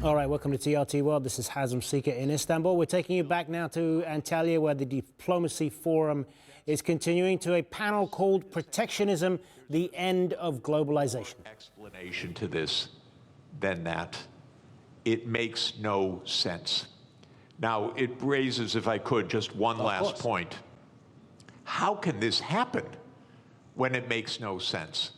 All right, welcome to TRT World. This is Hazem Sika in Istanbul. We're taking you back now to Antalya, where the Diplomacy Forum is continuing to a panel called Protectionism, the End of Globalization. Explanation to this than that. It makes no sense. Now, it raises, if I could, just one last point. How can this happen when it makes no sense?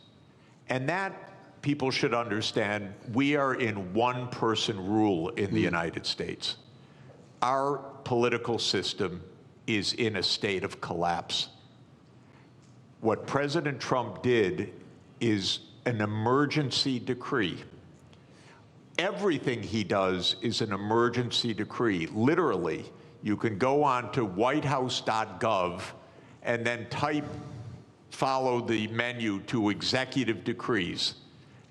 And that, people should understand, we are in one-person rule in the United States. Our political system is in a state of collapse. What President Trump did is an emergency decree. Everything he does is an emergency decree. Literally, you can go on to whitehouse.gov and then follow the menu to executive decrees.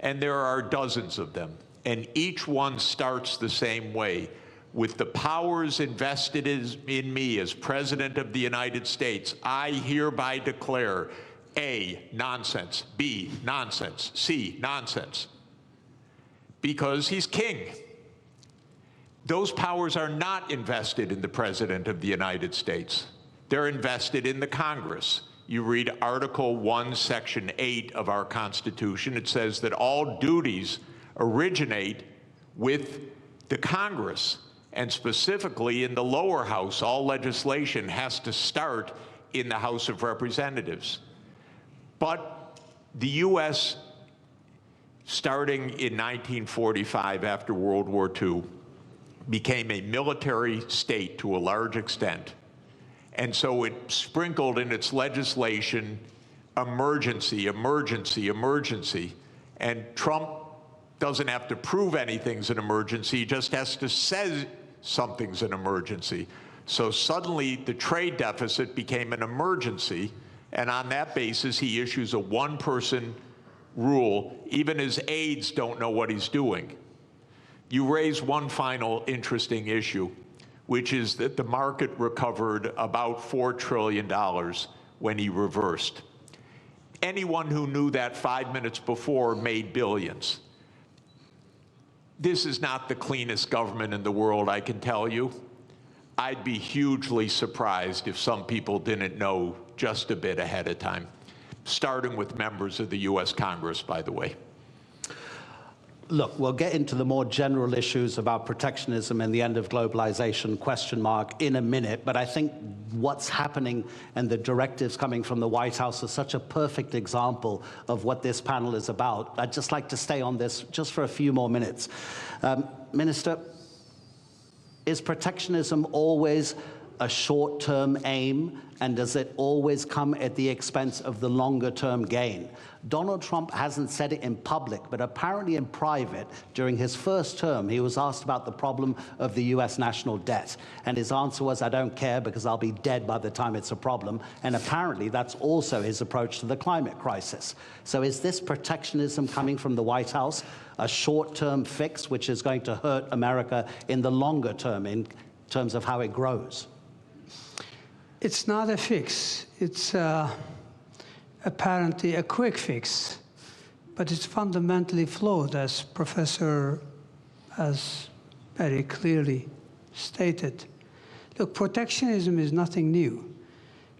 And there are dozens of them. And each one starts the same way. With the powers invested in me as President of the United States, I hereby declare A, nonsense, B, nonsense, C, nonsense. Because he's king. Those powers are not invested in the President of the United States. They're invested in the Congress. You read Article 1, Section 8 of our Constitution. It says that all duties originate with the Congress. And specifically in the lower house, all legislation has to start in the House of Representatives. But the U.S., starting in 1945 after World War II, became a military state to a large extent. And so it sprinkled in its legislation emergency, emergency, emergency. And Trump doesn't have to prove anything's an emergency, he just has to say something's an emergency. So suddenly the trade deficit became an emergency, and on that basis he issues a one-person rule. Even his aides don't know what he's doing. You raise one final interesting issue, which is that the market recovered about $4 trillion when he reversed. Anyone who knew that 5 minutes before made billions. This is not the cleanest government in the world, I can tell you. I'd be hugely surprised if some people didn't know just a bit ahead of time, starting with members of the US Congress, by the way. Look, we'll get into the more general issues about protectionism and the end of globalization, question mark, in a minute. But I think what's happening and the directives coming from the White House is such a perfect example of what this panel is about. I'd just like to stay on this just for a few more minutes. Minister, is protectionism always a short-term aim, and does it always come at the expense of the longer-term gain? Donald Trump hasn't said it in public, but apparently in private, during his first term, he was asked about the problem of the US national debt. And his answer was, I don't care because I'll be dead by the time it's a problem. And apparently that's also his approach to the climate crisis. So is this protectionism coming from the White House a short-term fix, which is going to hurt America in the longer term in terms of how it grows? It's not a fix. It's apparently a quick fix, but it's fundamentally flawed, as Professor has very clearly stated. Look, protectionism is nothing new.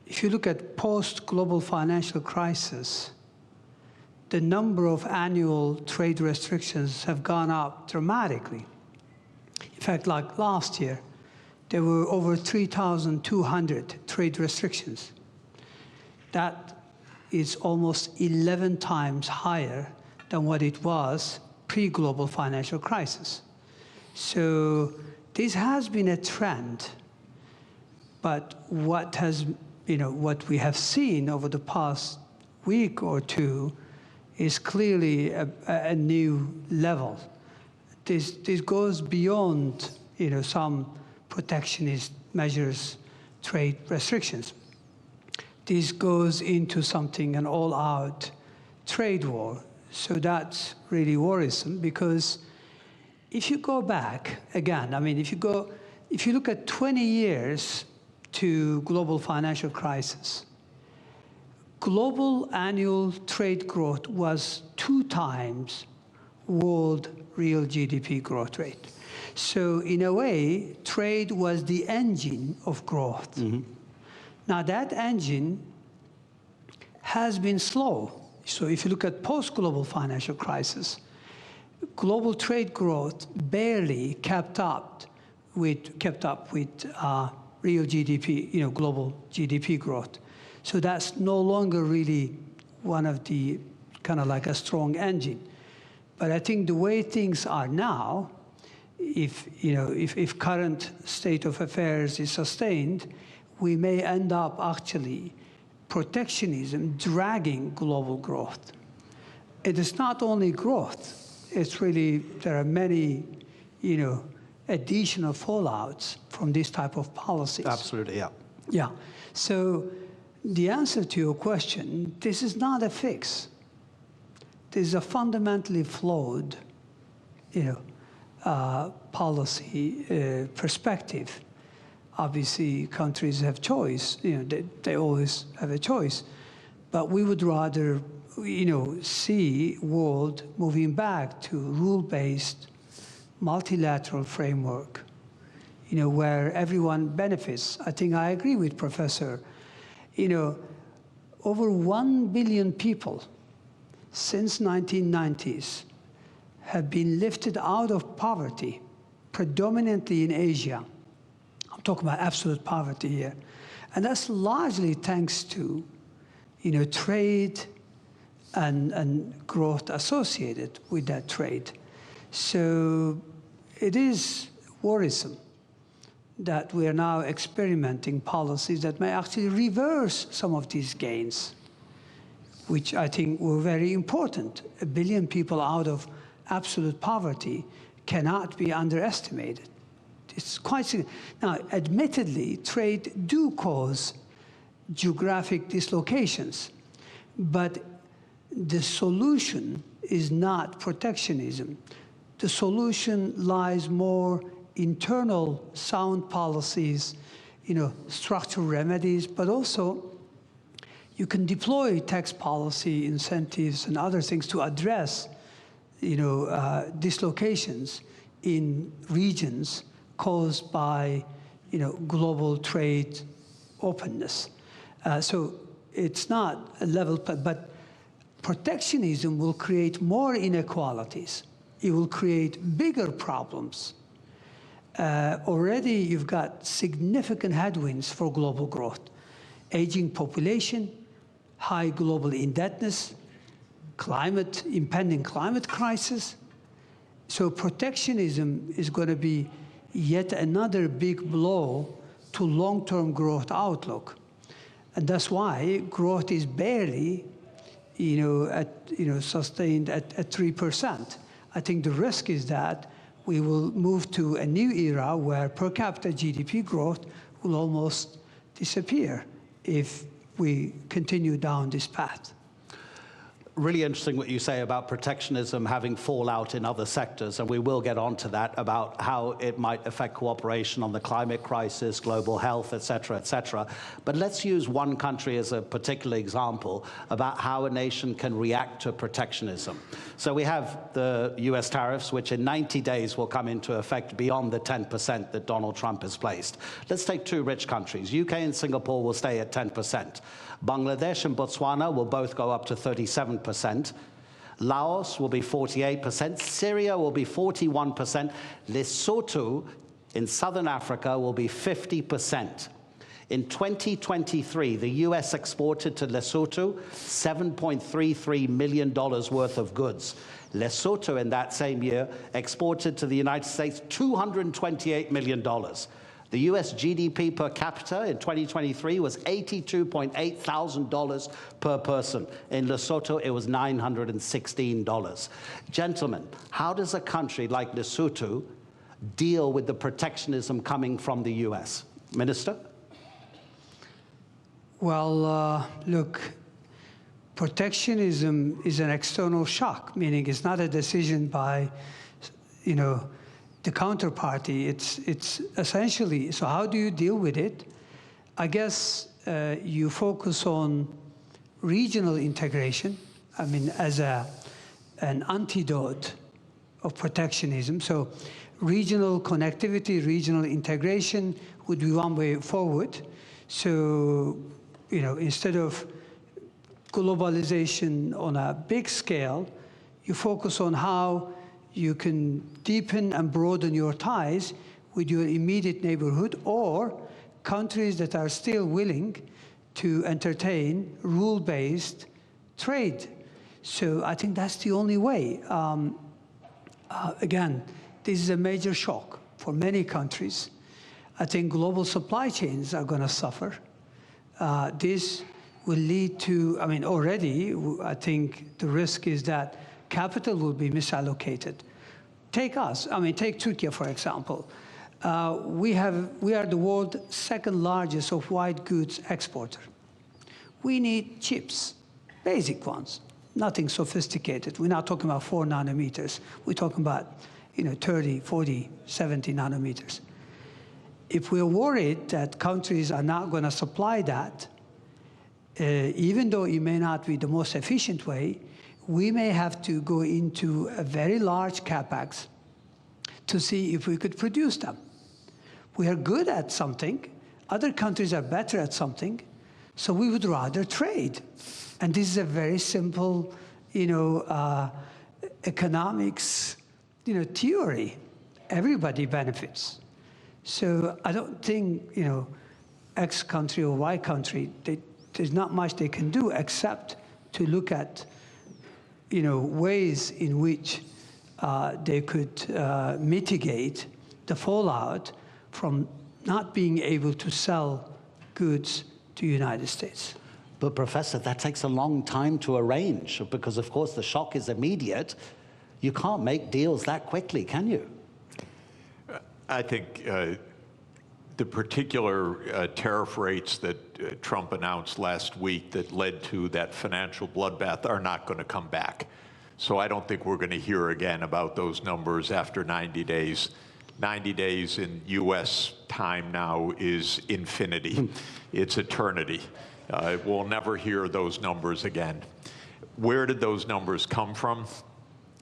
If you look at post-global financial crisis, the number of annual trade restrictions have gone up dramatically. In fact, like last year, there were over 3,200 trade restrictions. That is almost 11 times higher than what it was pre-global financial crisis. So this has been a trend, but what we have seen over the past week or two is clearly a new level. This goes beyond some protectionist measures, trade restrictions. This goes into something, an all-out trade war. So that's really worrisome, because if you go back, again, I mean, if you look at 20 years to global financial crisis, global annual trade growth was 2 times world real GDP growth rate. So in a way, trade was the engine of growth. Mm-hmm. Now that engine has been slow. So if you look at post-global financial crisis, global trade growth barely kept up with real GDP, global GDP growth. So that's no longer really one of the kind of like a strong engine. But I think the way things are now, if current state of affairs is sustained, we may end up actually protectionism dragging global growth. It is not only growth, it's really, there are many, additional fallouts from this type of policies. Absolutely, yeah. Yeah, so the answer to your question, this is not a fix. This is a fundamentally flawed, policy perspective. Obviously, countries have choice. They always have a choice. But we would rather, see world moving back to rule-based, multilateral framework, where everyone benefits. I think I agree with Professor. Over 1 billion people since 1990s have been lifted out of poverty, predominantly in Asia. I'm talking about absolute poverty here. And that's largely thanks to, trade and growth associated with that trade. So it is worrisome that we are now experimenting policies that may actually reverse some of these gains, which I think were very important. 1 billion people out of absolute poverty cannot be underestimated. It's quite significant. Now, admittedly, trade do cause geographic dislocations, but the solution is not protectionism. The solution lies more internal sound policies, structural remedies, but also you can deploy tax policy incentives and other things to address, dislocations in regions caused by, global trade openness. So it's not a level, but protectionism will create more inequalities. It will create bigger problems. Already you've got significant headwinds for global growth. Aging population, high global indebtedness, impending climate crisis. So protectionism is going to be yet another big blow to long-term growth outlook. And that's why growth is barely, sustained at 3%. I think the risk is that we will move to a new era where per capita GDP growth will almost disappear if we continue down this path. Really interesting what you say about protectionism having fallout in other sectors, and we will get onto that, about how it might affect cooperation on the climate crisis, global health, et cetera, et cetera. But let's use one country as a particular example about how a nation can react to protectionism. So we have the US tariffs, which in 90 days will come into effect beyond the 10% that Donald Trump has placed. Let's take two rich countries. UK and Singapore will stay at 10%. Bangladesh and Botswana will both go up to 37%. Laos will be 48%. Syria will be 41%. Lesotho in southern Africa will be 50%. In 2023, the US exported to Lesotho $7.33 million worth of goods. Lesotho in that same year exported to the United States $228 million. The US GDP per capita in 2023 was $82.8 thousand per person. In Lesotho, it was $916. Gentlemen, how does a country like Lesotho deal with the protectionism coming from the US? Minister? Well, look, protectionism is an external shock, meaning it's not a decision by, the counterparty. It's essentially, so how do you deal with it? I guess you focus on regional integration. I mean, as an antidote of protectionism. So regional connectivity, regional integration would be one way forward. So, you know, instead of globalization on a big scale, you focus on how you can deepen and broaden your ties with your immediate neighborhood or countries that are still willing to entertain rule-based trade. So I think that's the only way. Again, this is a major shock for many countries. I think global supply chains are going to suffer. This will lead to, I mean, already, I think the risk is that capital will be misallocated. Take us, I mean, take Turkey, for example. We are the world's second largest of white goods exporter. We need chips, basic ones, nothing sophisticated. We're not talking about 4 nanometers. We're talking about, you know, 30, 40, 70 nanometers. If we're worried that countries are not going to supply that, even though it may not be the most efficient way, we may have to go into a very large capex to see if we could produce them. We are good at something. Other countries are better at something. So we would rather trade. And this is a very simple, you know, economics, you know, theory. Everybody benefits. So I don't think, you know, X country or Y country, there's not much they can do except to look at, you know, ways in which they could mitigate the fallout from not being able to sell goods to the United States. But Professor, that takes a long time to arrange because, of course, the shock is immediate. You can't make deals that quickly, can you? I think the particular tariff rates that Trump announced last week that led to that financial bloodbath are not going to come back. So I don't think we're going to hear again about those numbers after 90 days. 90 days in U.S. time now is infinity. It's eternity. We'll never hear those numbers again. Where did those numbers come from?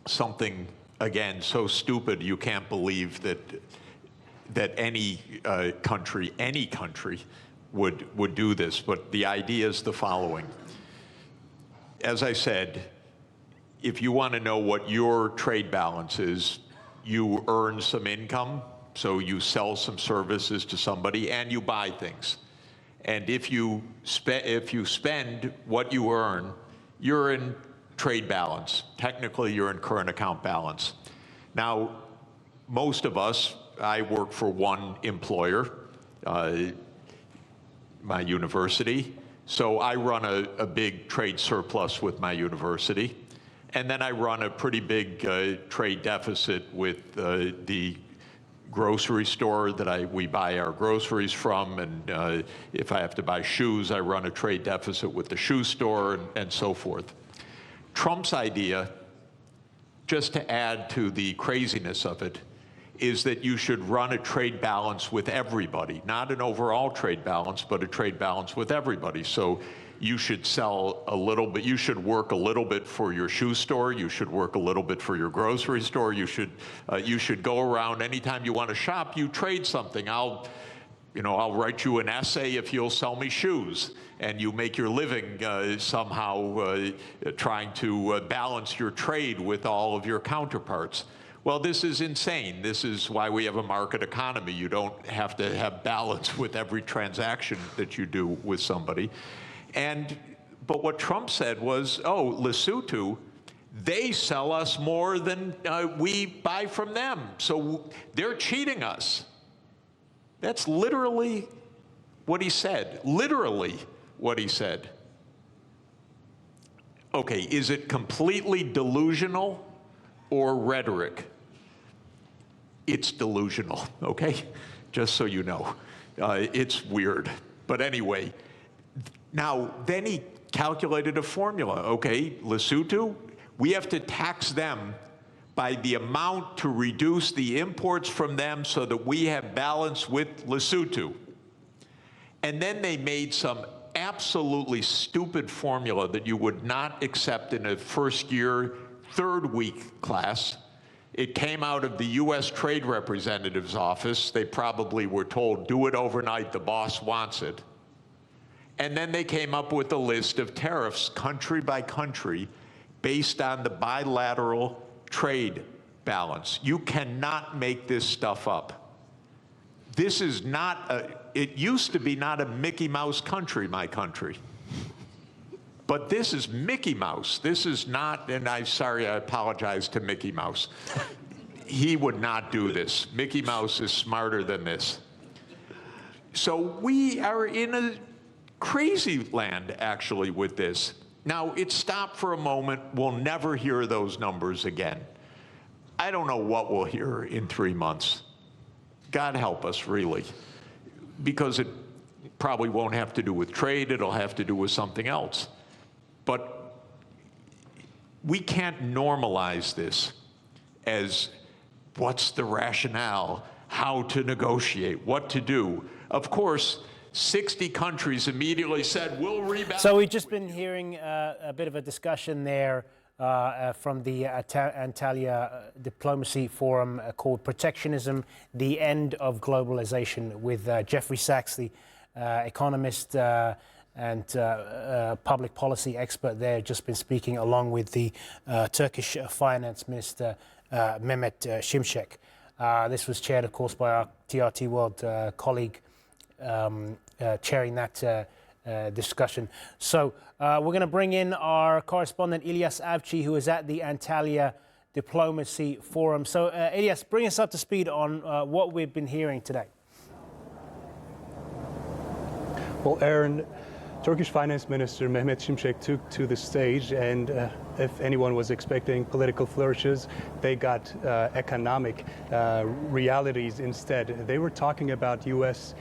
Something, again, so stupid you can't believe that any country would do this. But the idea is the following. As I said, if you want to know what your trade balance is, you earn some income, so you sell some services to somebody and you buy things. And if you spend what you earn, you're in trade balance. Technically, you're in current account balance. Now, most of us, I work for one employer, my university, so I run a big trade surplus with my university. And then I run a pretty big trade deficit with the grocery store that we buy our groceries from. And if I have to buy shoes, I run a trade deficit with the shoe store and so forth. Trump's idea, just to add to the craziness of it, is that you should run a trade balance with everybody, not an overall trade balance, but a trade balance with everybody. So you should sell a little bit, you should work a little bit for your shoe store, you should work a little bit for your grocery store, you should go around anytime you want to shop, you trade something. I'll write you an essay if you'll sell me shoes, and you make your living somehow trying to balance your trade with all of your counterparts. Well, this is insane. This is why we have a market economy. You don't have to have balance with every transaction that you do with somebody. But what Trump said was, oh, Lesotho, they sell us more than we buy from them. So they're cheating us. That's literally what he said. Literally what he said. Okay, is it completely delusional or rhetoric? It's delusional, okay? Just so you know. It's weird. But anyway, now, then he calculated a formula. Okay, Lesotho, we have to tax them by the amount to reduce the imports from them so that we have balance with Lesotho. And then they made some absolutely stupid formula that you would not accept in a first year, third week class. It came out of the U.S. Trade Representative's office. They probably were told, do it overnight, the boss wants it. And then they came up with a list of tariffs, country by country, based on the bilateral trade balance. You cannot make this stuff up. This is not it used to be not a Mickey Mouse country, my country. But this is Mickey Mouse. This is not, and I'm sorry, I apologize to Mickey Mouse. He would not do this. Mickey Mouse is smarter than this. So we are in a crazy land, actually, with this. Now, it stopped for a moment. We'll never hear those numbers again. I don't know what we'll hear in 3 months. God help us, really, because it probably won't have to do with trade. It'll have to do with something else. But we can't normalize this as what's the rationale, how to negotiate, what to do. Of course, 60 countries immediately said, we'll rebalance. So we've just been hearing a bit of a discussion there from the Antalya Diplomacy Forum called Protectionism, the End of Globalization, with Jeffrey Sachs, the economist and public policy expert there, just been speaking, along with the Turkish Finance Minister, Mehmet Şimşek. This was chaired, of course, by our TRT World colleague chairing that discussion. So we're going to bring in our correspondent, Ilyas Avci, who is at the Antalya Diplomacy Forum. So Ilyas, bring us up to speed on what we've been hearing today. Well, Aaron, Turkish Finance Minister Mehmet Şimşek took to the stage, and if anyone was expecting political flourishes, they got economic realities instead. They were talking about US's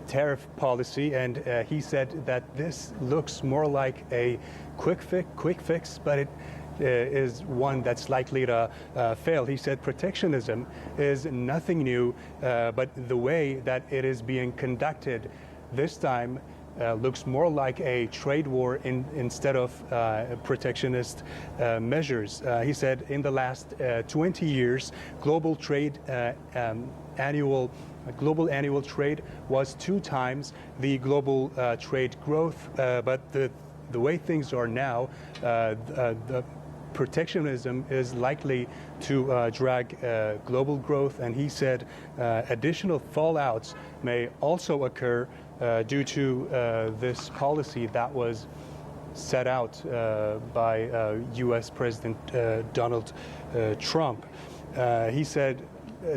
tariff policy, and he said that this looks more like a quick fix, but it is one that's likely to fail. He said protectionism is nothing new, but the way that it is being conducted this time looks more like a trade war instead of protectionist measures. He said in the last 20 years, global annual trade was 2 times the global trade growth, but the way things are now, the protectionism is likely to drag global growth, and he said additional fallouts may also occur due to this policy that was set out by U.S. President Donald Trump. He said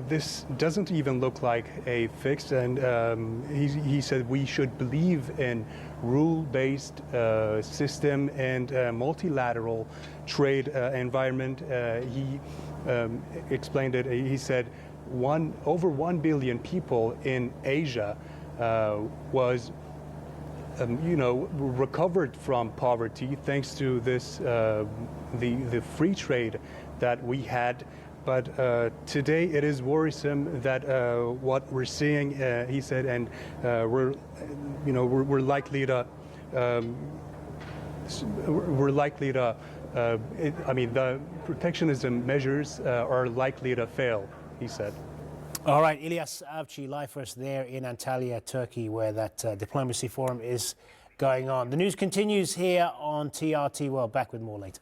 this doesn't even look like a fix, and he said we should believe in rule-based system and multilateral trade environment. He explained it. He said over 1 billion people in Asia was recovered from poverty thanks to this the free trade that we had. But today it is worrisome that what we're seeing, he said, and we're likely to the protectionism measures are likely to fail, he said. All right, Ilyas Avci, live for us there in Antalya, Turkey, where that diplomacy forum is going on. The news continues here on TRT World. Back with more later.